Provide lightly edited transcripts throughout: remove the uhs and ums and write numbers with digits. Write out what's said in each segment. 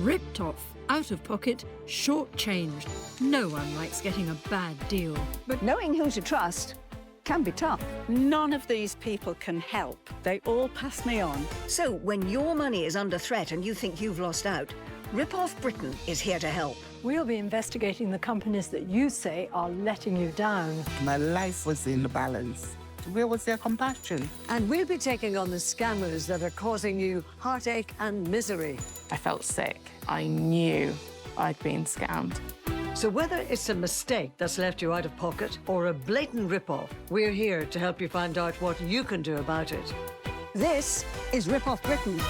Ripped off, out of pocket, short-changed. No one likes getting a bad deal. But knowing who to trust can be tough. None of these people can help. They all pass me on. So when your money is under threat and you think you've lost out, Rip-Off Britain is here to help. We'll be investigating the companies that you say are letting you down. My life was in the balance. Where was their compassion? And we'll be taking on the scammers that are causing you heartache and misery. I felt sick. I knew I'd been scammed. So whether it's a mistake that's left you out of pocket or a blatant rip-off, we're here to help you find out what you can do about it. This is Rip-Off Britain.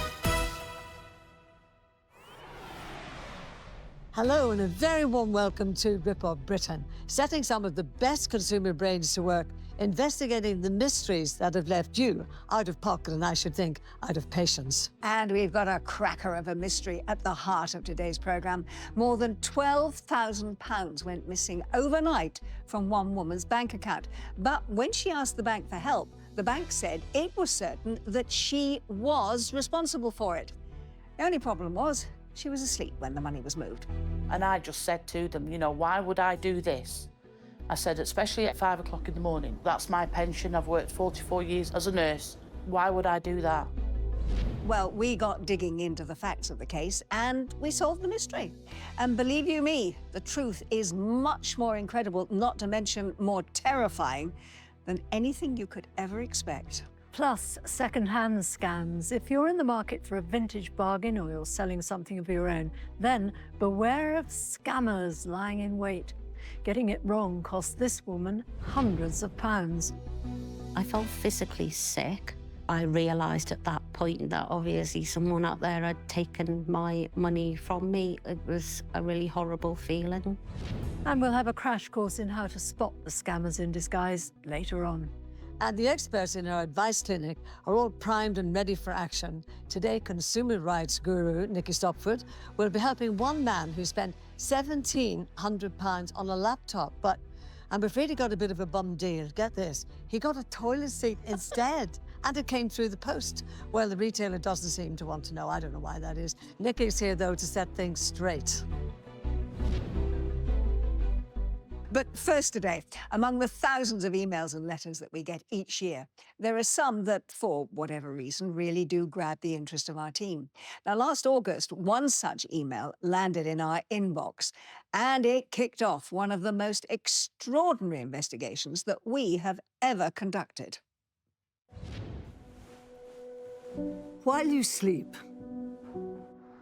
Hello and a very warm welcome to Rip-Off Britain, setting some of the best consumer brains to work, investigating the mysteries that have left you out of pocket and, I should think, out of patience. And we've got a cracker of a mystery at the heart of today's programme. More than £12,000 went missing overnight from one woman's bank account. But when she asked the bank for help, the bank said it was certain that she was responsible for it. The only problem was she was asleep when the money was moved. And I just said to them, you know, why would I do this? I said, especially at 5 o'clock in the morning. That's my pension. I've worked 44 years as a nurse. Why would I do that? Well, we got digging into the facts of the case and we solved the mystery. And believe you me, the truth is much more incredible, not to mention more terrifying, than anything you could ever expect. Plus, second-hand scams. If you're in the market for a vintage bargain or you're selling something of your own, then beware of scammers lying in wait. Getting it wrong cost this woman hundreds of pounds. I felt physically sick. I realised at that point that obviously someone out there had taken my money from me. It was a really horrible feeling. And we'll have a crash course in how to spot the scammers in disguise later on. And the experts in our advice clinic are all primed and ready for action. Today, consumer rights guru Nicky Stopford will be helping one man who spent £1,700 on a laptop, but I'm afraid he got a bit of a bum deal. Get this, he got a toilet seat instead, and it came through the post. Well, the retailer doesn't seem to want to know. I don't know why that is. Nicky's here, though, to set things straight. But first today, among the thousands of emails and letters that we get each year, there are some that, for whatever reason, really do grab the interest of our team. Now, last August, one such email landed in our inbox, and it kicked off one of the most extraordinary investigations that we have ever conducted. While you sleep,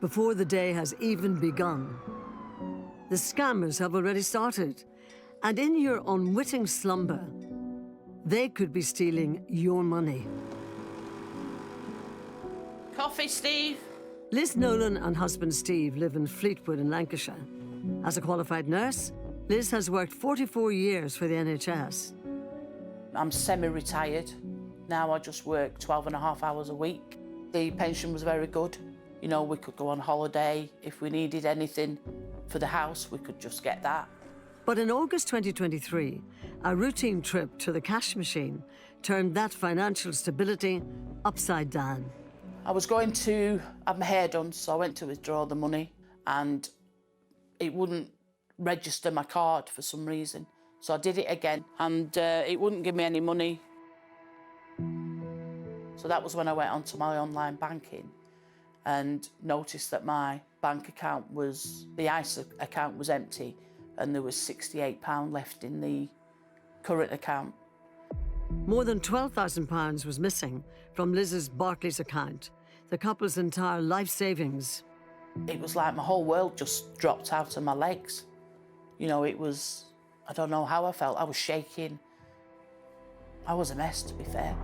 before the day has even begun, the scammers have already started. And in your unwitting slumber, they could be stealing your money. Coffee, Steve? Liz Nolan and husband Steve live in Fleetwood in Lancashire. As a qualified nurse, Liz has worked 44 years for the NHS. I'm semi-retired. Now I just work 12 and a half hours a week. The pension was very good. You know, we could go on holiday. If we needed anything for the house, we could just get that. But in August 2023, a routine trip to the cash machine turned that financial stability upside down. I was going to have my hair done, so I went to withdraw the money and it wouldn't register my card for some reason. So I did it again and it wouldn't give me any money. So that was when I went onto my online banking and noticed that my bank account was, the ISA account was empty, and there was £68 left in the current account. More than £12,000 was missing from Liz's Barclays account, the couple's entire life savings. It was like my whole world just dropped out of my legs. You know, it was, I don't know how I felt. I was shaking. I was a mess, to be fair.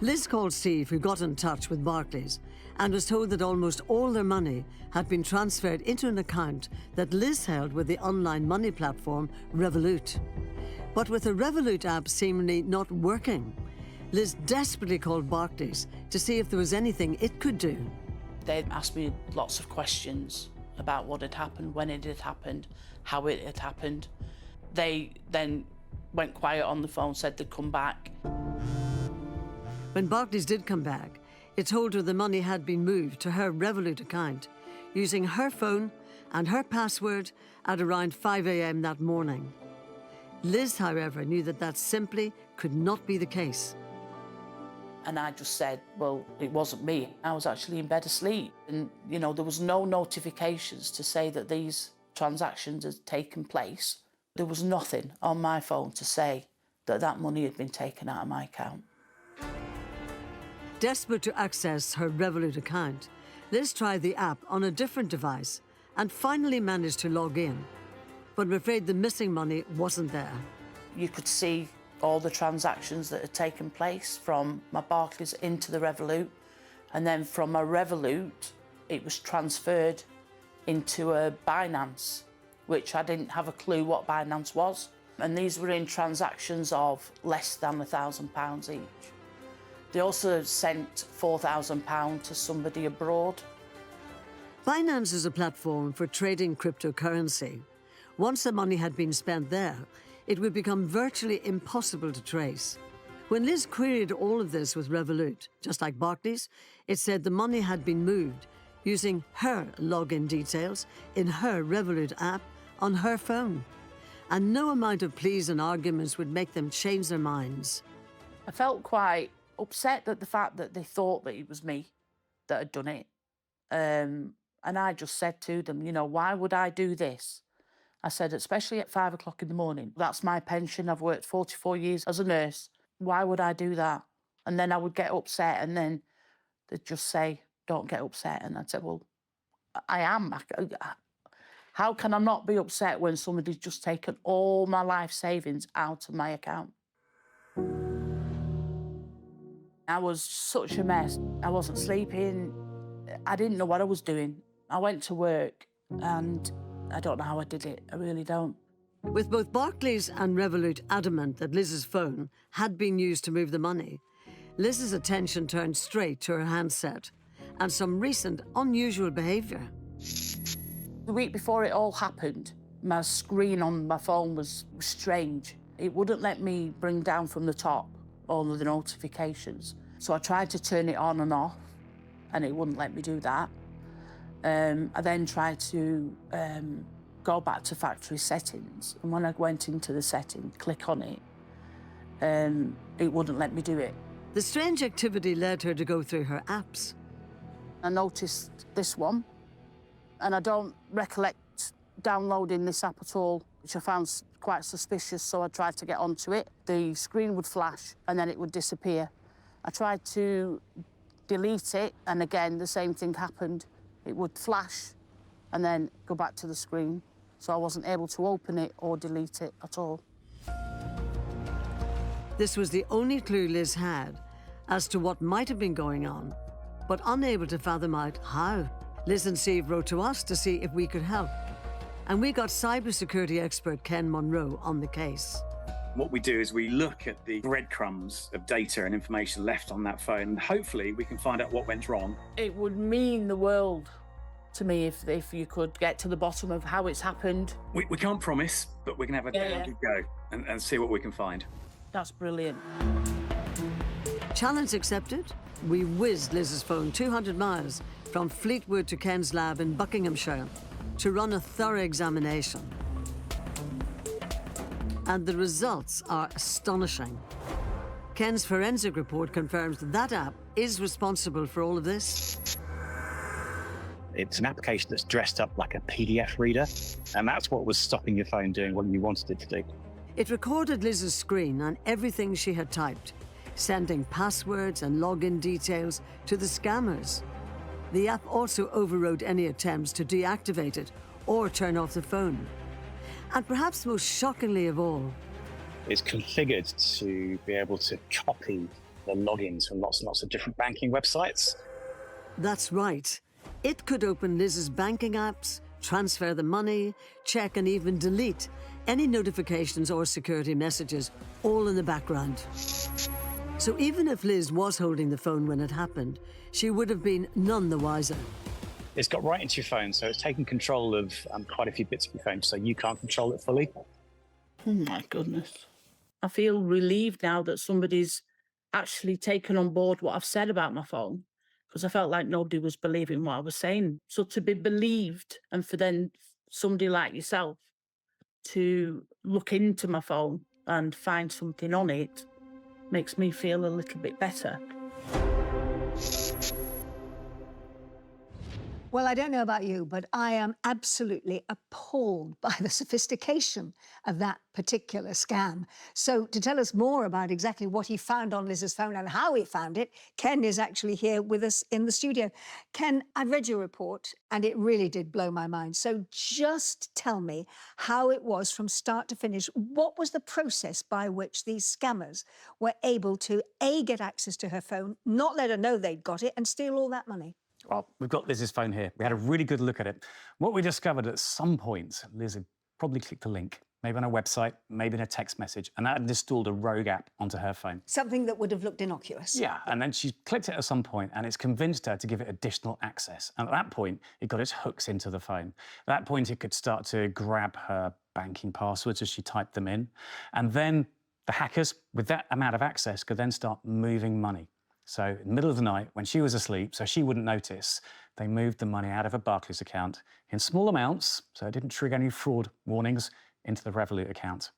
Liz called Steve, who got in touch with Barclays, and was told that almost all their money had been transferred into an account that Liz held with the online money platform Revolut. But with the Revolut app seemingly not working, Liz desperately called Barclays to see if there was anything it could do. They asked me lots of questions about what had happened, when it had happened, how it had happened. They then went quiet on the phone, said they'd come back. When Barclays did come back, it told her the money had been moved to her Revolut account using her phone and her password at around 5 a.m. that morning. Liz, however, knew that that simply could not be the case. And I just said, well, it wasn't me. I was actually in bed asleep. And, you know, there was no notifications to say that these transactions had taken place. There was nothing on my phone to say that that money had been taken out of my account. Desperate to access her Revolut account, Liz tried the app on a different device and finally managed to log in. But I'm afraid the missing money wasn't there. You could see all the transactions that had taken place from my Barclays into the Revolut, and then from my Revolut, it was transferred into a Binance, which I didn't have a clue what Binance was. And these were in transactions of less than £1,000 each. They also sent £4,000 to somebody abroad. Binance is a platform for trading cryptocurrency. Once the money had been spent there, it would become virtually impossible to trace. When Liz queried all of this with Revolut, just like Barclays, it said the money had been moved using her login details in her Revolut app on her phone. And no amount of pleas and arguments would make them change their minds. I felt quite upset at the fact that they thought that it was me that had done it. And I just said to them, you know, why would I do this? I said, especially at 5 o'clock in the morning. That's my pension. I've worked 44 years as a nurse. Why would I do that? And then I would get upset, and then they'd just say, don't get upset. And I'd say, well, I am. How can I not be upset when somebody's just taken all my life savings out of my account? I was such a mess. I wasn't sleeping. I didn't know what I was doing. I went to work, and I don't know how I did it. I really don't. With both Barclays and Revolut adamant that Liz's phone had been used to move the money, Liz's attention turned straight to her handset and some recent unusual behaviour. The week before it all happened, my screen on my phone was strange. It wouldn't let me bring down from the top all of the notifications. So I tried to turn it on and off, and it wouldn't let me do that. I then tried to go back to factory settings, and when I went into the setting, click on it, it wouldn't let me do it. The strange activity led her to go through her apps. I noticed this one, and I don't recollect downloading this app at all, which I found quite suspicious, so I tried to get onto it. The screen would flash, and then it would disappear. I tried to delete it, and again, the same thing happened. It would flash and then go back to the screen, so I wasn't able to open it or delete it at all. This was the only clue Liz had as to what might have been going on, but unable to fathom out how. Liz and Steve wrote to us to see if we could help, and we got cybersecurity expert Ken Monroe on the case. What we do is we look at the breadcrumbs of data and information left on that phone, and hopefully we can find out what went wrong. It would mean the world to me if you could get to the bottom of how it's happened. We can't promise, but we can have a good go and see what we can find. That's brilliant. Challenge accepted. We whizzed Liz's phone 200 miles from Fleetwood to Ken's lab in Buckinghamshire to run a thorough examination. And the results are astonishing. Ken's forensic report confirms that app is responsible for all of this. It's an application that's dressed up like a PDF reader, and that's what was stopping your phone doing what you wanted it to do. It recorded Liz's screen and everything she had typed, sending passwords and login details to the scammers. The app also overrode any attempts to deactivate it or turn off the phone. And perhaps most shockingly of all, It's configured to be able to copy the logins from lots and lots of different banking websites. that's right. It could open Liz's banking apps, transfer the money, check and even delete any notifications or security messages, all in the background. So even if Liz was holding the phone when it happened, she would have been none the wiser. It's got right into your phone, so it's taken control of quite a few bits of your phone, so you can't control it fully. Oh, my goodness. I feel relieved now that somebody's actually taken on board what I've said about my phone because I felt like nobody was believing what I was saying. So to be believed, and for then somebody like yourself to look into my phone and find something on it makes me feel a little bit better. Well, I don't know about you, but I am absolutely appalled by the sophistication of that particular scam. So to tell us more about exactly what he found on Liz's phone and how he found it, Ken is actually here with us in the studio. Ken, I've read your report and it really did blow my mind. So just tell me how it was from start to finish. What was the process by which these scammers were able to, A, get access to her phone, not let her know they'd got it, and steal all that money? Well, we've got Liz's phone here. We had a really good look at it. What we discovered at some point, Liz had probably clicked a link, maybe on a website, maybe in a text message, and that had installed a rogue app onto her phone. Something that would have looked innocuous. Yeah, and then she clicked it at some point, and it's convinced her to give it additional access. And at that point, it got its hooks into the phone. At that point, it could start to grab her banking passwords as she typed them in. And then the hackers, with that amount of access, could then start moving money. So in the middle of the night, when she was asleep, so she wouldn't notice, they moved the money out of her Barclays account in small amounts, so it didn't trigger any fraud warnings, into the Revolut account.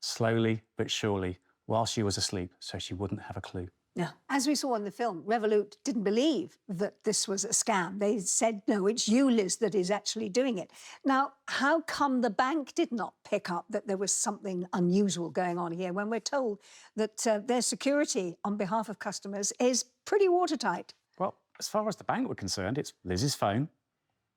Slowly but surely, while she was asleep, so she wouldn't have a clue. Yeah. As we saw in the film, Revolut didn't believe that this was a scam. They said, no, it's you, Liz, that is actually doing it. Now, how come the bank did not pick up that there was something unusual going on here when we're told that their security on behalf of customers is pretty watertight? Well, as far as the bank were concerned, it's Liz's phone,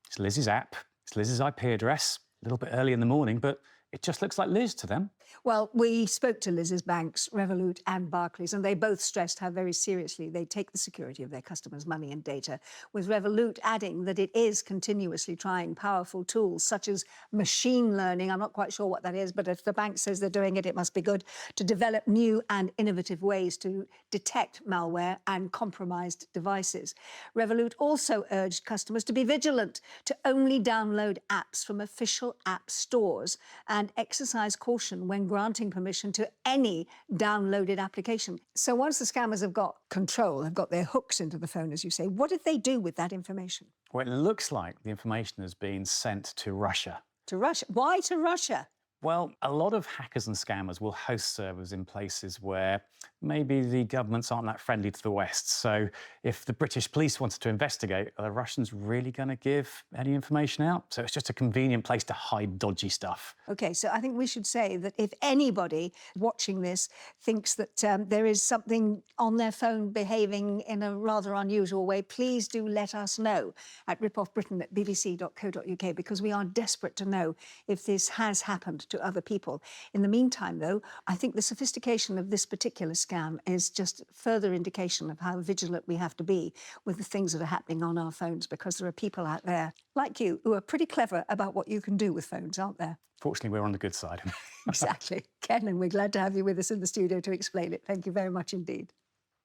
it's Liz's app, it's Liz's IP address, a little bit early in the morning, but it just looks like Liz to them. Well, we spoke to Liz's banks, Revolut and Barclays, and they both stressed how very seriously they take the security of their customers' money and data, with Revolut adding that it is continuously trying powerful tools such as machine learning. I'm not quite sure what that is, but if the bank says they're doing it, it must be good, to develop new and innovative ways to detect malware and compromised devices. Revolut also urged customers to be vigilant, to only download apps from official app stores and exercise caution when granting permission to any downloaded application. So once the scammers have got control, have got their hooks into the phone, as you say, what did they do with that information? Well, it looks like the information has been sent to Russia. To Russia? Why to Russia? Well, a lot of hackers and scammers will host servers in places where maybe the governments aren't that friendly to the West. So if the British police wanted to investigate, are the Russians really going to give any information out? So it's just a convenient place to hide dodgy stuff. OK, so I think we should say that if anybody watching this thinks that there is something on their phone behaving in a rather unusual way, please do let us know at ripoffbritain@bbc.co.uk, because we are desperate to know if this has happened to other people. In the meantime, though, I think the sophistication of this particular scam is just further indication of how vigilant we have to be with the things that are happening on our phones, because there are people out there like you who are pretty clever about what you can do with phones, aren't there? Fortunately, we're on the good side. Exactly. Ken, and we're glad to have you with us in the studio to explain it. Thank you very much indeed.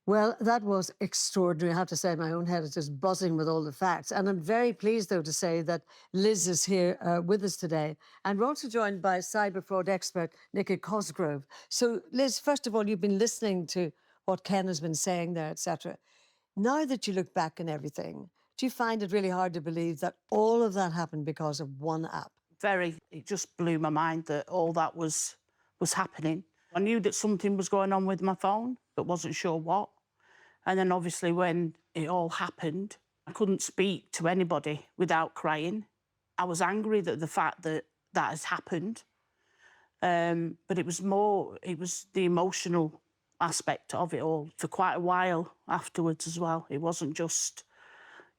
Well, that was extraordinary. I have to say, my own head is just buzzing with all the facts. And I'm very pleased, though, to say that Liz is here with us today. And we're also joined by cyber fraud expert Nikki Cosgrove. So, Liz, first of all, you've been listening to what Ken has been saying there, etc. Now that you look back on everything, do you find it really hard to believe that all of that happened because of one app? Very. It just blew my mind that all that was happening. I knew that something was going on with my phone, but wasn't sure what. And then obviously when it all happened, I couldn't speak to anybody without crying. I was angry that the fact that that has happened. But it was the emotional aspect of it all for quite a while afterwards as well. It wasn't just,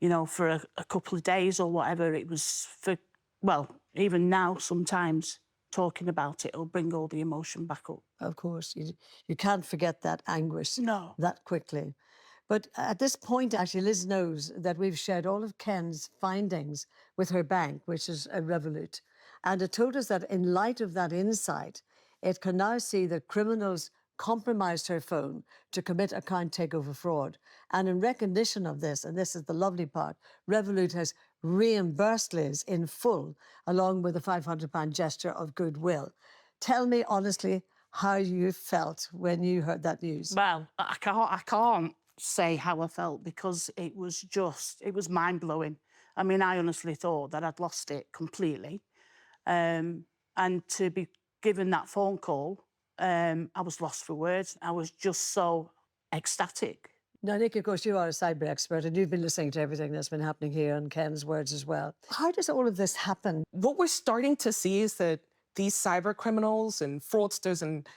you know, for a couple of days or whatever. It was for, well, even now sometimes talking about it will bring all the emotion back up. Of course, you can't forget that anguish that quickly. But at this point, actually, Liz knows that we've shared all of Ken's findings with her bank, which is a Revolut. And it told us that in light of that insight, it can now see that criminals compromised her phone to commit account takeover fraud. And in recognition of this, and this is the lovely part, Revolut has reimbursed Liz in full, along with a £500 gesture of goodwill. Tell me honestly how you felt when you heard that news. Well, I can't say how I felt because it was mind-blowing. I mean, I honestly thought that I'd lost it completely. And to be given that phone call, I was lost for words. I was just so ecstatic. Now, Nikki, of course, you are a cyber expert and you've been listening to everything that's been happening here and Ken's words as well. How does all of this happen? What we're starting to see is that these cyber criminals and fraudsters and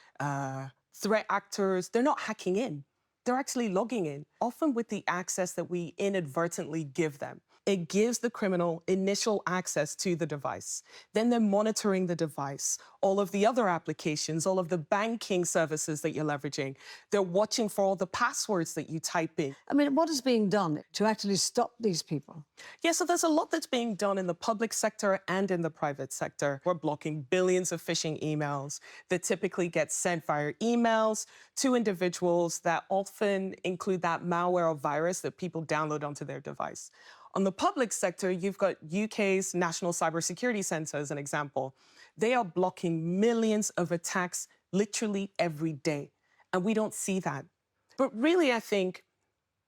threat actors, they're not hacking in. They're actually logging in, often with the access that we inadvertently give them. It gives the criminal initial access to the device. Then they're monitoring the device, all of the other applications, all of the banking services that you're leveraging. They're watching for all the passwords that you type in. I mean, what is being done to actually stop these people? Yeah, so there's a lot that's being done in the public sector and in the private sector. We're blocking billions of phishing emails that typically get sent via emails to individuals that often include that malware or virus that people download onto their device. On the public sector, you've got UK's National Cybersecurity Centre as an example. They are blocking millions of attacks literally every day, and we don't see that. But really, I think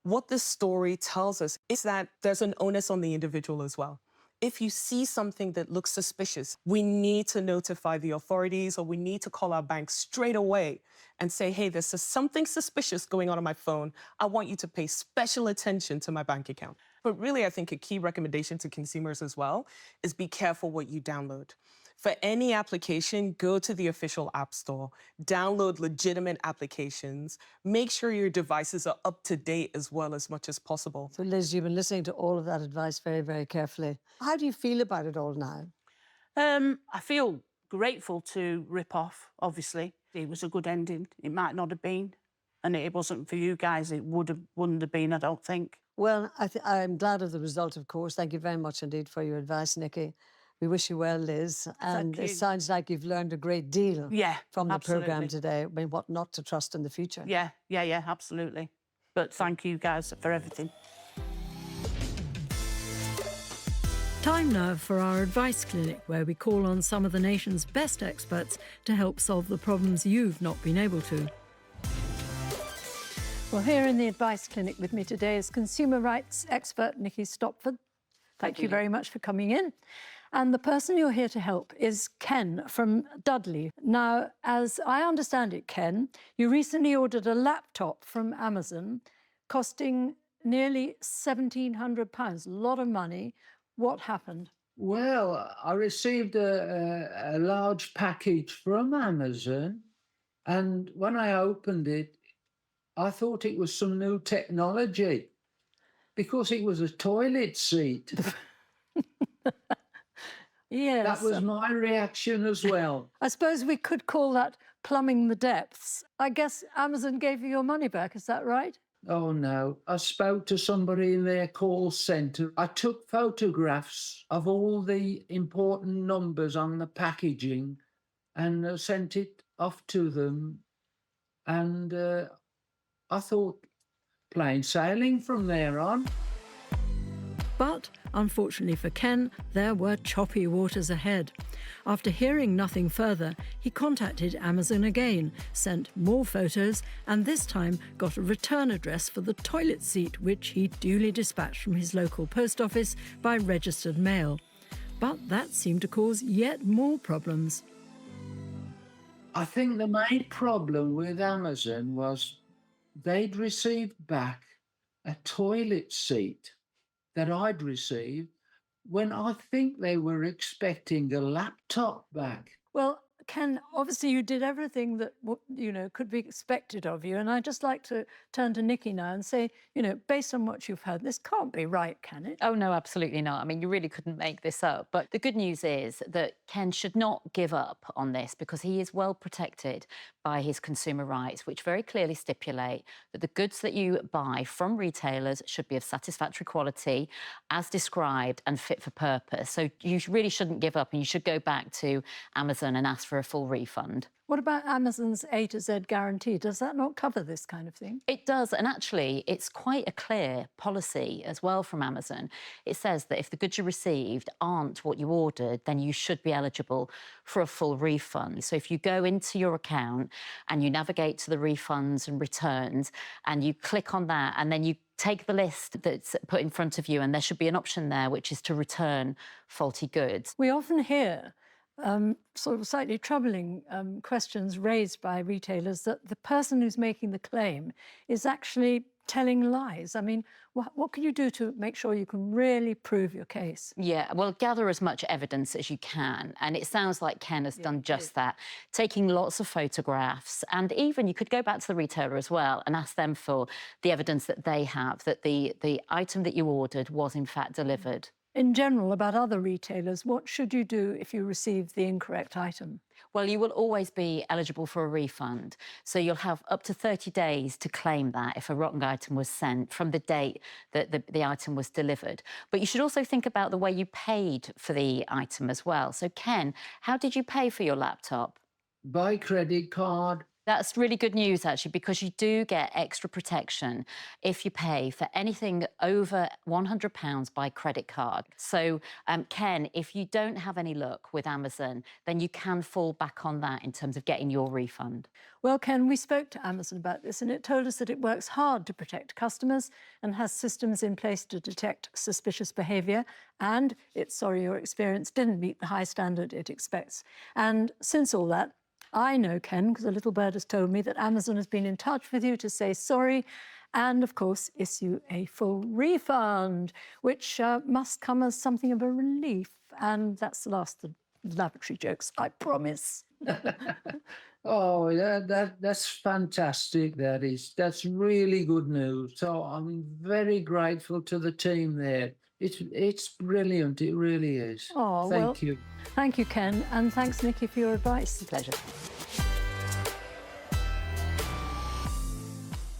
what this story tells us is that there's an onus on the individual as well. If you see something that looks suspicious, we need to notify the authorities or we need to call our bank straight away and say, hey, there's something suspicious going on my phone. I want you to pay special attention to my bank account. But really, I think a key recommendation to consumers as well is be careful what you download. For any application, go to the official app store, download legitimate applications, make sure your devices are up to date as well as much as possible. So, Liz, you've been listening to all of that advice very, very carefully. How do you feel about it all now? I feel grateful to Rippon, obviously. It was a good ending. It might not have been. And it wasn't for you guys, it wouldn't have been, I don't think. Well, I'm glad of the result, of course. Thank you very much indeed for your advice, Nikki. We wish you well, Liz. And it sounds like you've learned a great deal from the programme today. I mean, what not to trust in the future. Yeah, absolutely. But thank you guys for everything. Time now for our advice clinic, where we call on some of the nation's best experts to help solve the problems you've not been able to. Well, here in the advice clinic with me today is consumer rights expert Nikki Stopford. Thank you very much for coming in. And the person you're here to help is Ken from Dudley. Now, as I understand it, Ken, you recently ordered a laptop from Amazon costing nearly £1,700, a lot of money. What happened? Well, I received a large package from Amazon, and when I opened it, I thought it was some new technology because it was a toilet seat. Yes. That was my reaction as well. I suppose we could call that plumbing the depths. I guess Amazon gave you your money back, is that right? Oh, no. I spoke to somebody in their call centre. I took photographs of all the important numbers on the packaging and sent it off to them. And I thought plain sailing from there on. But, unfortunately for Ken, there were choppy waters ahead. After hearing nothing further, he contacted Amazon again, sent more photos, and this time got a return address for the toilet seat, which he duly dispatched from his local post office by registered mail. But that seemed to cause yet more problems. I think the main problem with Amazon was they'd received back a toilet seat that I'd received when I think they were expecting a laptop back. Well, Ken, obviously you did everything that, could be expected of you. And I'd just like to turn to Nikki now and say, based on what you've heard, this can't be right, can it? Oh, no, absolutely not. I mean, you really couldn't make this up. But the good news is that Ken should not give up on this because he is well protected by his consumer rights, which very clearly stipulate that the goods that you buy from retailers should be of satisfactory quality, as described, and fit for purpose. So you really shouldn't give up, and you should go back to Amazon and ask for a full refund. What about Amazon's A to Z guarantee? Does that not cover this kind of thing? It does, and actually it's quite a clear policy as well from Amazon. It says that if the goods you received aren't what you ordered, then you should be eligible for a full refund. So if you go into your account and you navigate to the refunds and returns and you click on that and then you take the list that's put in front of you, and there should be an option there which is to return faulty goods. We often hear sort of slightly troubling questions raised by retailers that the person who's making the claim is actually telling lies. I mean, what can you do to make sure you can really prove your case? Yeah, well, gather as much evidence as you can. And it sounds like Ken has done just that, taking lots of photographs. And even you could go back to the retailer as well and ask them for the evidence that they have, that the item that you ordered was in fact delivered. In general, about other retailers, what should you do if you receive the incorrect item? Well, you will always be eligible for a refund. So you'll have up to 30 days to claim that if a wrong item was sent from the date that the item was delivered. But you should also think about the way you paid for the item as well. So, Ken, how did you pay for your laptop? By credit card. That's really good news, actually, because you do get extra protection if you pay for anything over £100 by credit card. So, Ken, if you don't have any luck with Amazon, then you can fall back on that in terms of getting your refund. Well, Ken, we spoke to Amazon about this, and it told us that it works hard to protect customers and has systems in place to detect suspicious behaviour, and it's sorry your experience didn't meet the high standard it expects. And since all that, I know, Ken, because a little bird has told me that Amazon has been in touch with you to say sorry and, of course, issue a full refund, which must come as something of a relief. And that's the last of the lavatory jokes, I promise. Oh, that's fantastic, that is. That's really good news. So I'm very grateful to the team there. It's brilliant, it really is. Oh, Thank you. Thank you, Ken, and thanks, Nikki, for your advice. Pleasure.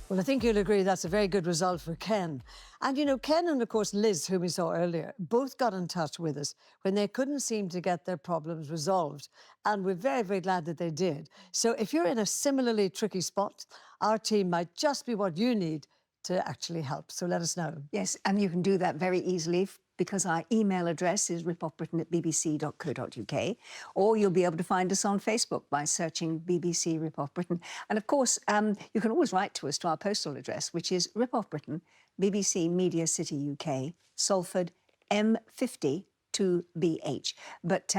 Well, I think you'll agree that's a very good result for Ken. And, you know, Ken and, of course, Liz, whom we saw earlier, both got in touch with us when they couldn't seem to get their problems resolved. And we're very, very glad that they did. So if you're in a similarly tricky spot, our team might just be what you need to actually help. So let us know. Yes, and you can do that very easily because our email address is ripoffbritain@bbc.co.uk, or you'll be able to find us on Facebook by searching BBC Rip Off Britain. And of course, you can always write to us to our postal address, which is Rip Off Britain, BBC Media City UK, Salford, M50 2BH. But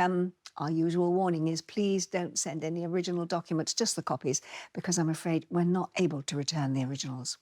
our usual warning is please don't send any original documents, just the copies, because I'm afraid we're not able to return the originals.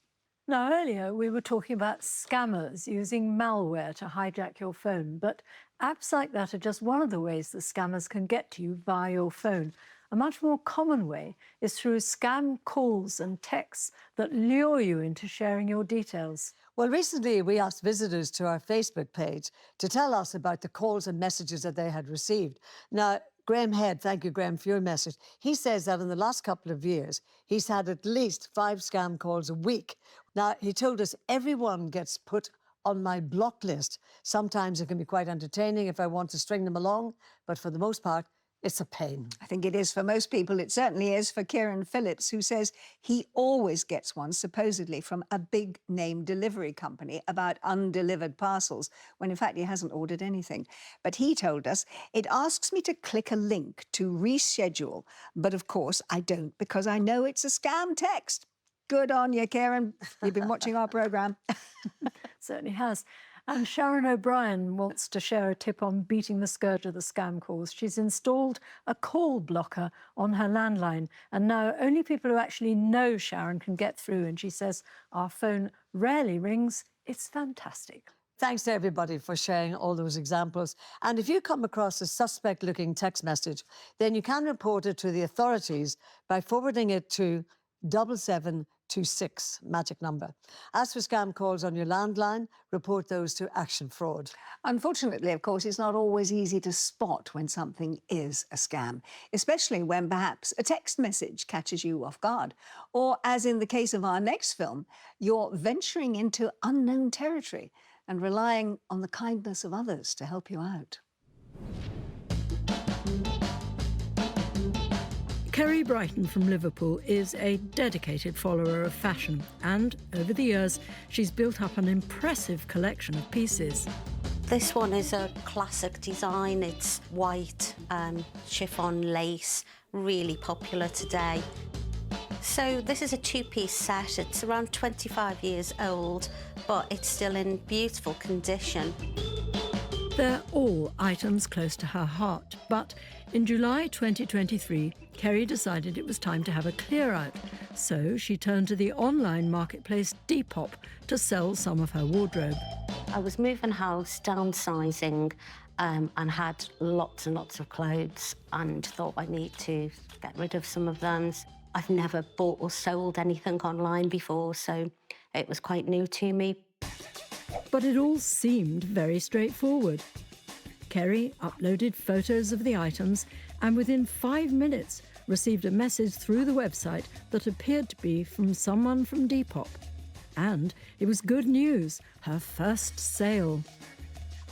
Now, earlier we were talking about scammers using malware to hijack your phone, but apps like that are just one of the ways the scammers can get to you via your phone. A much more common way is through scam calls and texts that lure you into sharing your details. Well, recently we asked visitors to our Facebook page to tell us about the calls and messages that they had received. Now, Graham Head, thank you, Graham, for your message. He says that in the last couple of years, he's had at least 5 scam calls a week. Now, he told us everyone gets put on my block list. Sometimes it can be quite entertaining if I want to string them along, but for the most part, it's a pain. I think it is for most people. It certainly is for Kieran Phillips, who says he always gets one, supposedly from a big name delivery company about undelivered parcels, when in fact he hasn't ordered anything. But he told us, it asks me to click a link to reschedule. But of course I don't, because I know it's a scam text. Good on you, Kieran. You've been watching our programme. Certainly has. And Sharon O'Brien wants to share a tip on beating the scourge of the scam calls. She's installed a call blocker on her landline, and now only people who actually know Sharon can get through. And she says our phone rarely rings. It's fantastic. Thanks to everybody for sharing all those examples. And if you come across a suspect-looking text message, then you can report it to the authorities by forwarding it to 7726, magic number. As for scam calls on your landline, report those to Action Fraud. Unfortunately, of course, it's not always easy to spot when something is a scam, especially when perhaps a text message catches you off guard. Or, as in the case of our next film, you're venturing into unknown territory and relying on the kindness of others to help you out. Kerry Brighton from Liverpool is a dedicated follower of fashion, and over the years she's built up an impressive collection of pieces. This one is a classic design. It's white chiffon lace, really popular today. So this is a two-piece set. It's around 25 years old, but it's still in beautiful condition. They're all items close to her heart, but in July 2023, Kerry decided it was time to have a clear-out, so she turned to the online marketplace Depop to sell some of her wardrobe. I was moving house, downsizing, and had lots and lots of clothes, and thought I need to get rid of some of them. I've never bought or sold anything online before, so it was quite new to me. But it all seemed very straightforward. Kerry uploaded photos of the items and within 5 minutes received a message through the website that appeared to be from someone from Depop. And it was good news, her first sale.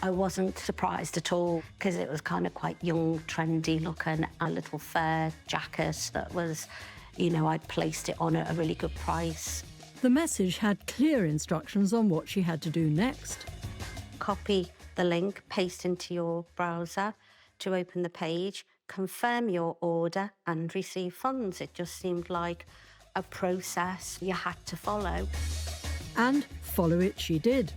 I wasn't surprised at all because it was kind of quite young, trendy looking, a little fur jacket that was, you know, I'd placed it on at a really good price. The message had clear instructions on what she had to do next. Copy the link, paste into your browser to open the page, confirm your order and receive funds. It just seemed like a process you had to follow. And follow it she did.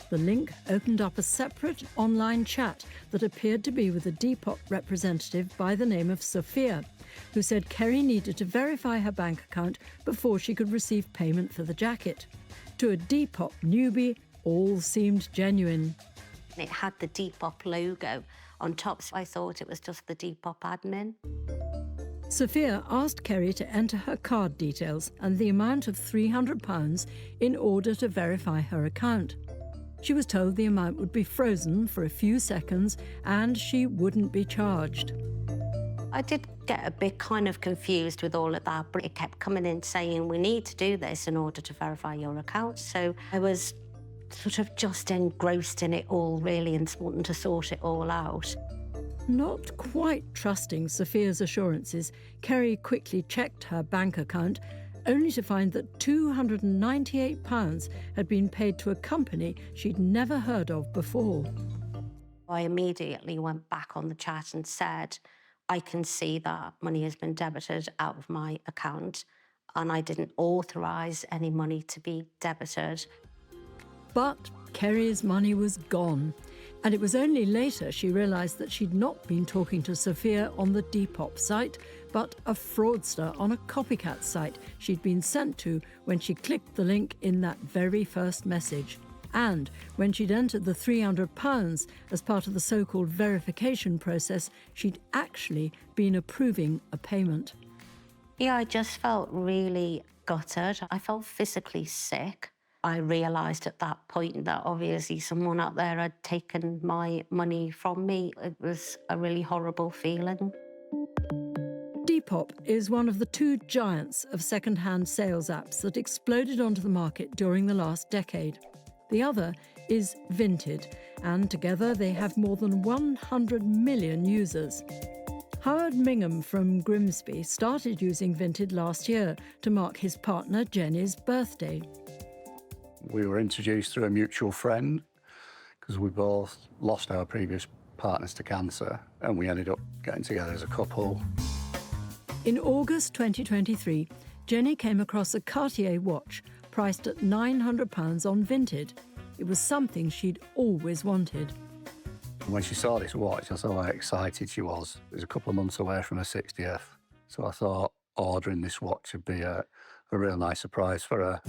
The link opened up a separate online chat that appeared to be with a Depop representative by the name of Sophia, who said Kerry needed to verify her bank account before she could receive payment for the jacket. To a Depop newbie, all seemed genuine. It had the Depop logo on top, so I thought it was just the Depop admin. Sophia asked Kerry to enter her card details and the amount of £300 in order to verify her account. She was told the amount would be frozen for a few seconds and she wouldn't be charged. I did get a bit kind of confused with all of that, but it kept coming in saying, we need to do this in order to verify your account. So I was sort of just engrossed in it all, really, and wanting to sort it all out. Not quite trusting Sophia's assurances, Kerry quickly checked her bank account, only to find that £298 had been paid to a company she'd never heard of before. I immediately went back on the chat and said, I can see that money has been debited out of my account and I didn't authorise any money to be debited. But Kerry's money was gone, and it was only later she realised that she'd not been talking to Sophia on the Depop site, but a fraudster on a copycat site she'd been sent to when she clicked the link in that very first message. And when she'd entered the £300 as part of the so-called verification process, she'd actually been approving a payment. Yeah, I just felt really gutted. I felt physically sick. I realised at that point that obviously someone out there had taken my money from me. It was a really horrible feeling. Depop is one of the two giants of second-hand sales apps that exploded onto the market during the last decade. The other is Vinted, and together they have more than 100 million users. Howard Mingham from Grimsby started using Vinted last year to mark his partner Jenny's birthday. We were introduced through a mutual friend because we both lost our previous partners to cancer and we ended up getting together as a couple. In August 2023, Jenny came across a Cartier watch priced at £900 on Vinted. It was something she'd always wanted. When she saw this watch, I saw how excited she was. It was a couple of months away from her 60th. So I thought ordering this watch would be a real nice surprise for her.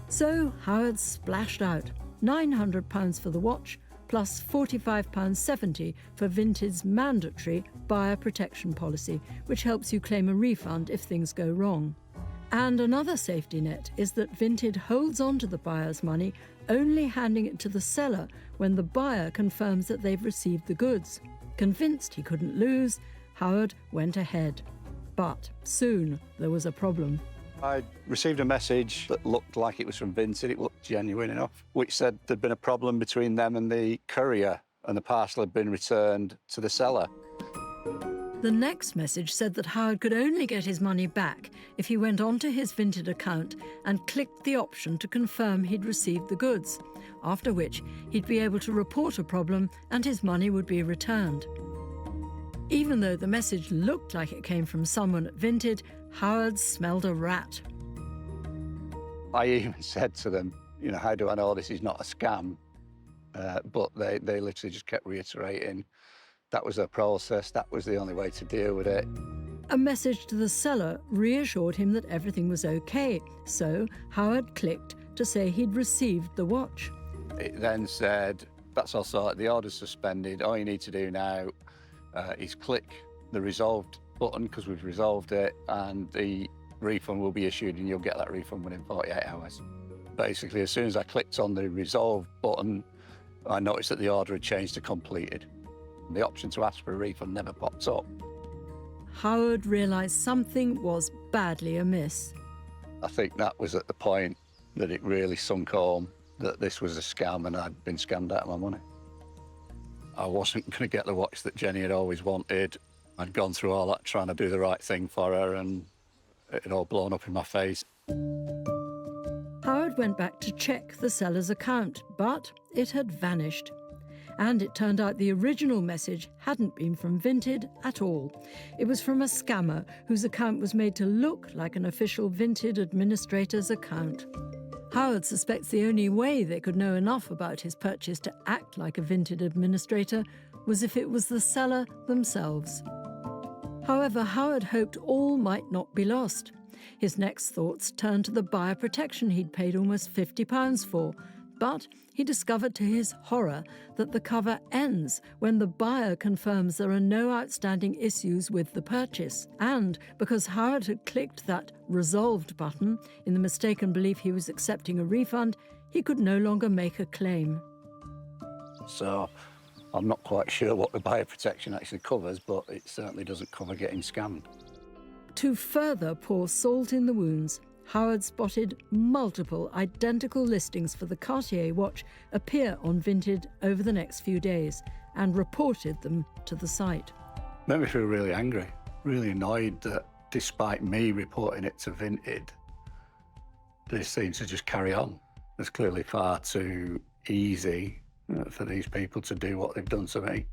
So Howard splashed out £900 for the watch, plus £45.70 for Vinted's mandatory buyer protection policy, which helps you claim a refund if things go wrong. And another safety net is that Vinted holds on to the buyer's money, only handing it to the seller when the buyer confirms that they've received the goods. Convinced he couldn't lose, Howard went ahead. But soon there was a problem. I received a message that looked like it was from Vinted, it looked genuine enough, which said there'd been a problem between them and the courier and the parcel had been returned to the seller. The next message said that Howard could only get his money back if he went onto his Vinted account and clicked the option to confirm he'd received the goods, after which he'd be able to report a problem and his money would be returned. Even though the message looked like it came from someone at Vinted, Howard smelled a rat. I even said to them, you know, how do I know this is not a scam? But they literally just kept reiterating that was their process, that was the only way to deal with it. A message to the seller reassured him that everything was okay, so Howard clicked to say he'd received the watch. It then said, that's all sorted, the order's suspended, all you need to do now is click the resolved button, because we've resolved it, and the refund will be issued and you'll get that refund within 48 hours. Basically, as soon as I clicked on the resolve button, I noticed that the order had changed to completed. The option to ask for a refund never popped up. Howard realised something was badly amiss. I think that was at the point that it really sunk home that this was a scam and I'd been scammed out of my money. I wasn't going to get the watch that Jenny had always wanted. I'd gone through all that trying to do the right thing for her and it had all blown up in my face. Howard went back to check the seller's account, but it had vanished. And it turned out the original message hadn't been from Vinted at all. It was from a scammer whose account was made to look like an official Vinted administrator's account. Howard suspects the only way they could know enough about his purchase to act like a Vinted administrator was if it was the seller themselves. However, Howard hoped all might not be lost. His next thoughts turned to the buyer protection he'd paid almost £50 for, but he discovered to his horror that the cover ends when the buyer confirms there are no outstanding issues with the purchase. And because Howard had clicked that resolved button in the mistaken belief he was accepting a refund, he could no longer make a claim. So I'm not quite sure what the buyer protection actually covers, but it certainly doesn't cover getting scammed. To further pour salt in the wounds, Howard spotted multiple identical listings for the Cartier watch appear on Vinted over the next few days and reported them to the site. Made me feel really angry, really annoyed that despite me reporting it to Vinted, they seem to just carry on. It's clearly far too easy for these people to do what they've done to me.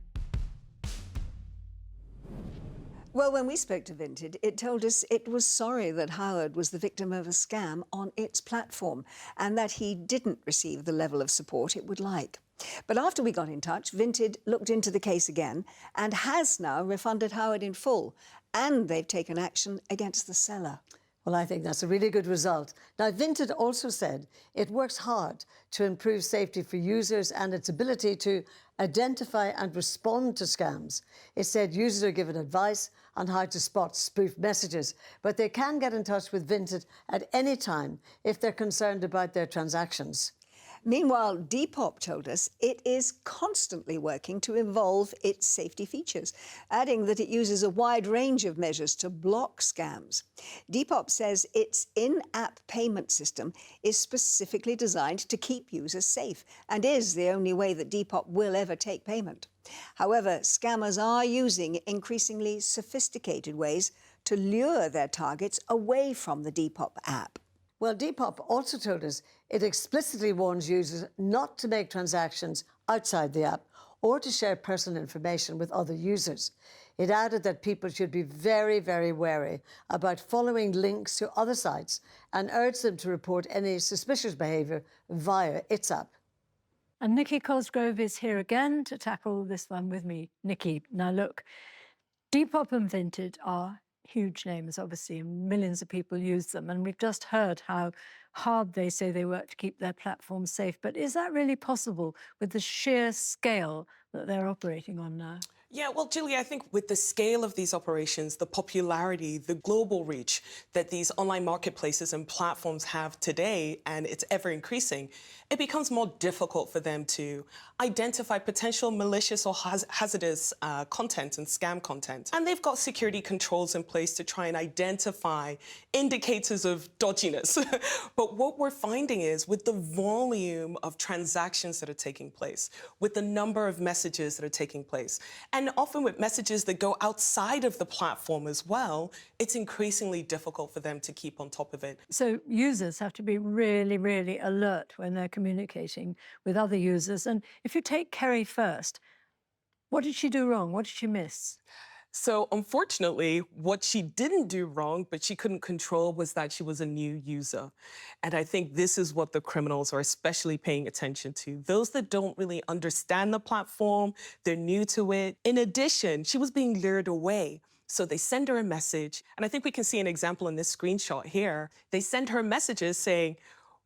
Well, when we spoke to Vinted, it told us it was sorry that Howard was the victim of a scam on its platform and that he didn't receive the level of support it would like. But after we got in touch, Vinted looked into the case again and has now refunded Howard in full, and they've taken action against the seller. Well, I think that's a really good result. Now, Vinted also said it works hard to improve safety for users and its ability to identify and respond to scams. It said users are given advice on how to spot spoof messages, but they can get in touch with Vinted at any time if they're concerned about their transactions. Meanwhile, Depop told us it is constantly working to evolve its safety features, adding that it uses a wide range of measures to block scams. Depop says its in-app payment system is specifically designed to keep users safe and is the only way that Depop will ever take payment. However, scammers are using increasingly sophisticated ways to lure their targets away from the Depop app. Well, Depop also told us it explicitly warns users not to make transactions outside the app or to share personal information with other users. It added that people should be very, very wary about following links to other sites and urged them to report any suspicious behaviour via its app. And Nikki Cosgrove is here again to tackle this one with me. Nikki, now look, Depop and Vinted are huge names, obviously, and millions of people use them. And we've just heard how hard they say they work to keep their platforms safe. But is that really possible with the sheer scale that they're operating on now? Yeah, well, Julia, I think with the scale of these operations, the popularity, the global reach that these online marketplaces and platforms have today, and it's ever increasing, it becomes more difficult for them to identify potential malicious or hazardous content and scam content. And they've got security controls in place to try and identify indicators of dodginess. But what we're finding is with the volume of transactions that are taking place, with the number of messages that are taking place, and And often with messages that go outside of the platform as well, it's increasingly difficult for them to keep on top of it. So users have to be really, really alert when they're communicating with other users. And if you take Kerry first, what did she do wrong? What did she miss? So unfortunately, what she didn't do wrong, but she couldn't control, was that she was a new user. And I think this is what the criminals are especially paying attention to. Those that don't really understand the platform, they're new to it. In addition, she was being lured away. So they send her a message, and I think we can see an example in this screenshot here. They send her messages saying,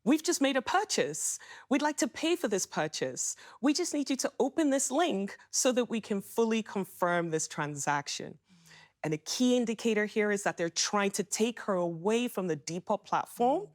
"We've just made a purchase. We'd like to pay for this purchase. We just need you to open this link so that we can fully confirm this transaction." And a key indicator here is that they're trying to take her away from the Depop platform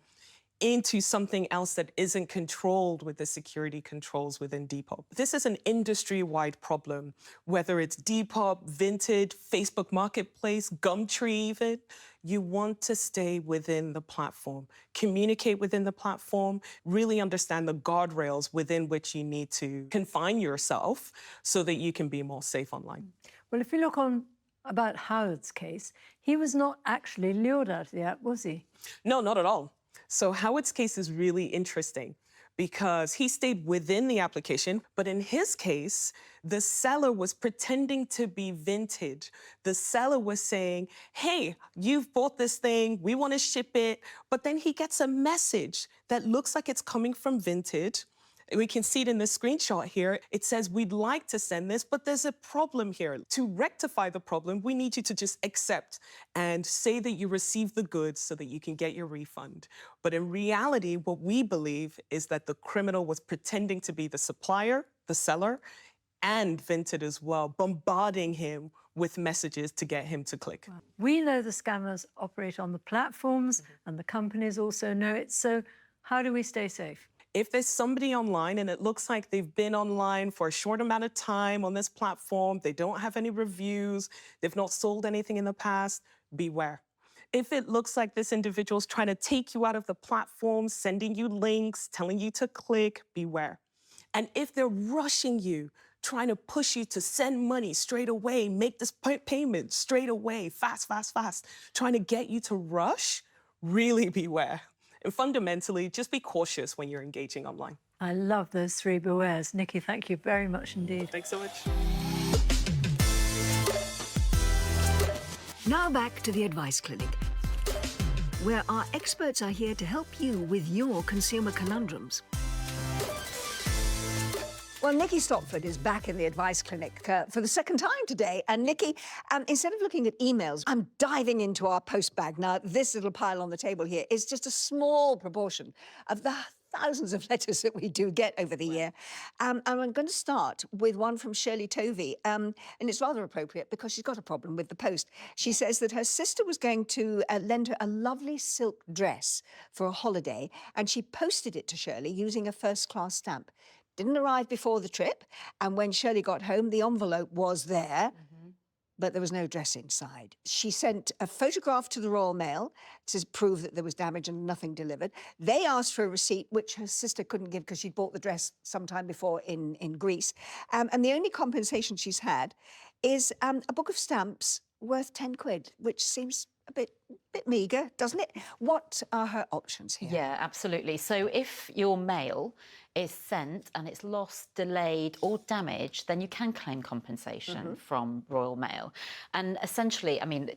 into something else that isn't controlled with the security controls within Depop. This is an industry-wide problem, whether it's Depop, Vinted, Facebook Marketplace, Gumtree even. You want to stay within the platform, communicate within the platform, really understand the guardrails within which you need to confine yourself so that you can be more safe online. Well, if you look on about Howard's case, he was not actually lured out of the app, was he? No, not at all. So Howard's case is really interesting because he stayed within the application, but in his case, the seller was pretending to be Vinted. The seller was saying, "Hey, you've bought this thing, we want to ship it," but then he gets a message that looks like it's coming from Vinted. We can see it in this screenshot here. It says, "We'd like to send this, but there's a problem here. To rectify the problem, we need you to just accept and say that you received the goods so that you can get your refund." But in reality, what we believe is that the criminal was pretending to be the supplier, the seller, and Vinted as well, bombarding him with messages to get him to click. We know the scammers operate on the platforms and the companies also know it. So how do we stay safe? If there's somebody online and it looks like they've been online for a short amount of time on this platform, they don't have any reviews, they've not sold anything in the past, beware. If it looks like this individual's trying to take you out of the platform, sending you links, telling you to click, beware. And if they're rushing you, trying to push you to send money straight away, make this payment straight away, fast, fast, fast, trying to get you to rush, really beware. And fundamentally, just be cautious when you're engaging online. I love those three bewares. Nikki, thank you very much indeed. Thanks so much. Now back to the Advice Clinic, where our experts are here to help you with your consumer conundrums. Well, Nikki Stopford is back in the Advice Clinic for the second time today. And Nikki, instead of looking at emails, I'm diving into our post bag. Now, this little pile on the table here is just a small proportion of the thousands of letters that we do get over the year. And I'm going to start with one from Shirley Tovey. And it's rather appropriate because she's got a problem with the post. She says that her sister was going to lend her a lovely silk dress for a holiday, and she posted it to Shirley using a first-class stamp. Didn't arrive before the trip, and when Shirley got home, the envelope was there, but there was no dress inside. She sent a photograph to the Royal Mail to prove that there was damage and nothing delivered. They asked for a receipt, which her sister couldn't give because she'd bought the dress sometime before in Greece. And the only compensation she's had is a book of stamps worth 10 quid, which seems a bit meagre, doesn't it? What are her options here? Yeah, absolutely. So if your mail is sent and it's lost, delayed or damaged, then you can claim compensation from Royal Mail. And essentially, I mean,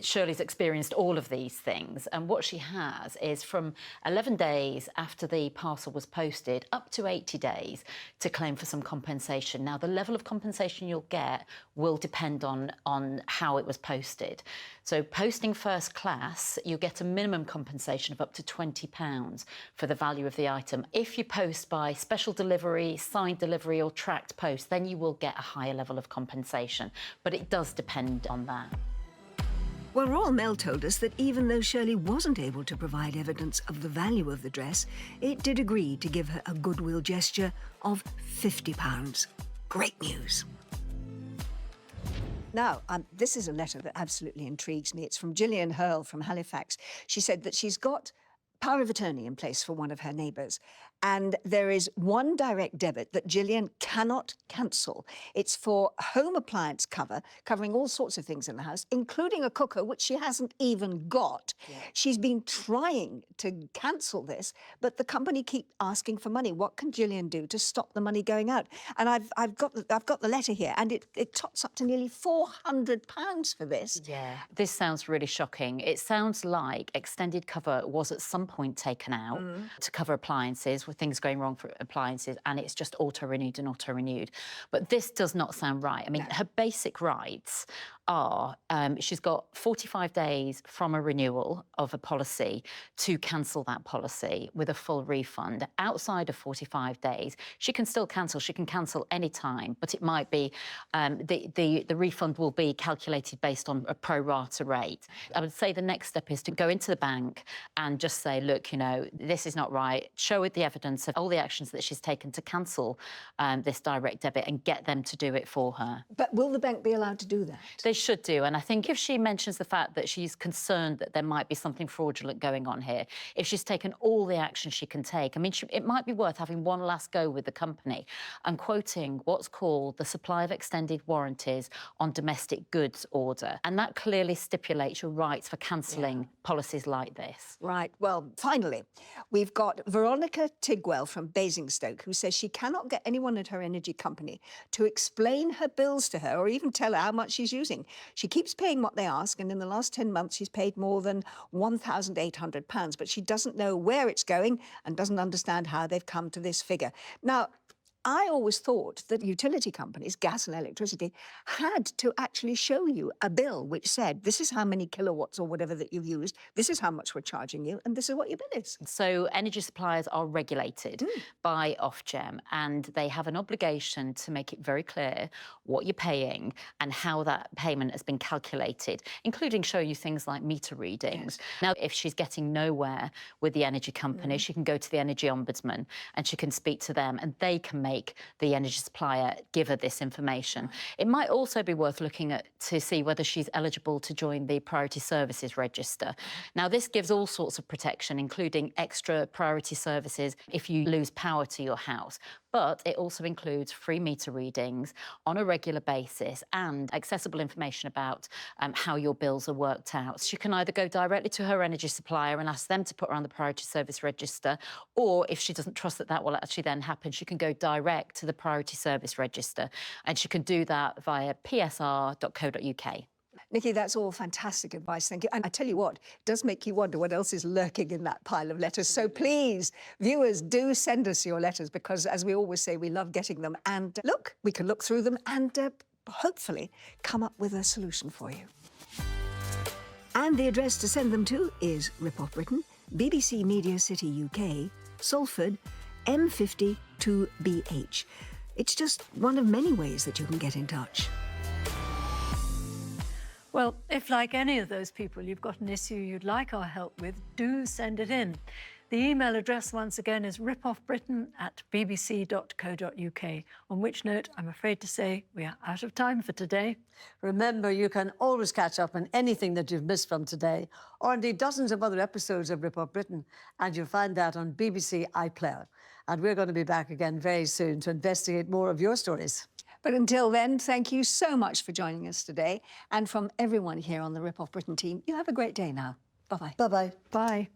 Shirley's experienced all of these things, and what she has is from 11 days after the parcel was posted up to 80 days to claim for some compensation. Now, the level of compensation you'll get will depend on how it was posted. So posting first class, you get a minimum compensation of up to £20 for the value of the item. If you post by special delivery, signed delivery or tracked post, then you will get a higher level of compensation, but it does depend on that. Well, Royal Mail told us that even though Shirley wasn't able to provide evidence of the value of the dress, it did agree to give her a goodwill gesture of £50. Great news. Now, this is a letter that absolutely intrigues me. It's from Gillian Hurl from Halifax. She said that she's got power of attorney in place for one of her neighbours, And there is one direct debit that Gillian cannot cancel. It's for home appliance cover, covering all sorts of things in the house, including a cooker, which she hasn't even got. Yeah. She's been trying to cancel this, but the company keep asking for money. What can Gillian do to stop the money going out? And I've got the letter here, and it tots up to nearly £400 for this. Yeah, this sounds really shocking. It sounds like extended cover was at some point taken out to cover appliances, with things going wrong for appliances, and it's just auto-renewed and auto-renewed. But this does not sound right. I mean, her basic rights are she's got 45 days from a renewal of a policy to cancel that policy with a full refund. Outside of 45 days, she can still cancel. She can cancel any time, but it might be the refund will be calculated based on a pro rata rate. I would say the next step is to go into the bank and just say, look, you know, this is not right. Show it the evidence of all the actions that she's taken to cancel this direct debit and get them to do it for her. But will the bank be allowed to do that? They should do, and I think if she mentions the fact that she's concerned that there might be something fraudulent going on here, if she's taken all the action she can take, I mean, it might be worth having one last go with the company and quoting what's called the supply of extended warranties on domestic goods order, and that clearly stipulates your rights for cancelling policies like this. Right. Well, finally, we've got Veronica Tigwell from Basingstoke, who says she cannot get anyone at her energy company to explain her bills to her or even tell her how much she's using. She keeps paying what they ask, and in the last 10 months, she's paid more than £1,800, but she doesn't know where it's going and doesn't understand how they've come to this figure. Now, I always thought that utility companies, gas and electricity, had to actually show you a bill which said, this is how many kilowatts or whatever that you've used, this is how much we're charging you, and this is what your bill is. So energy suppliers are regulated by Ofgem, and they have an obligation to make it very clear what you're paying and how that payment has been calculated, including show you things like meter readings. Yes. Now, if she's getting nowhere with the energy company, she can go to the Energy Ombudsman and she can speak to them, and they can make the energy supplier give her this information. It might also be worth looking at to see whether she's eligible to join the Priority Services Register. Now, this gives all sorts of protection, including extra priority services if you lose power to your house. But it also includes free meter readings on a regular basis and accessible information about how your bills are worked out. She can either go directly to her energy supplier and ask them to put her on the Priority Service Register, or if she doesn't trust that that will actually then happen, she can go direct to the Priority Service Register, and she can do that via psr.co.uk. Nikki, that's all fantastic advice, thank you. And I tell you what, it does make you wonder what else is lurking in that pile of letters. So please, viewers, do send us your letters, because as we always say, we love getting them. And look, we can look through them and hopefully come up with a solution for you. And the address to send them to is Rippon, Britain, BBC Media City, UK, Salford, M50 2BH. It's just one of many ways that you can get in touch. Well, if like any of those people you've got an issue you'd like our help with, do send it in. The email address once again is ripoffbritain@bbc.co.uk, on which note I'm afraid to say we are out of time for today. Remember, you can always catch up on anything that you've missed from today, or indeed dozens of other episodes of Rip Off Britain, and you'll find that on BBC iPlayer. And we're going to be back again very soon to investigate more of your stories. But until then, thank you so much for joining us today. And from everyone here on the Rip Off Britain team, you have a great day now. Bye-bye. Bye-bye. Bye.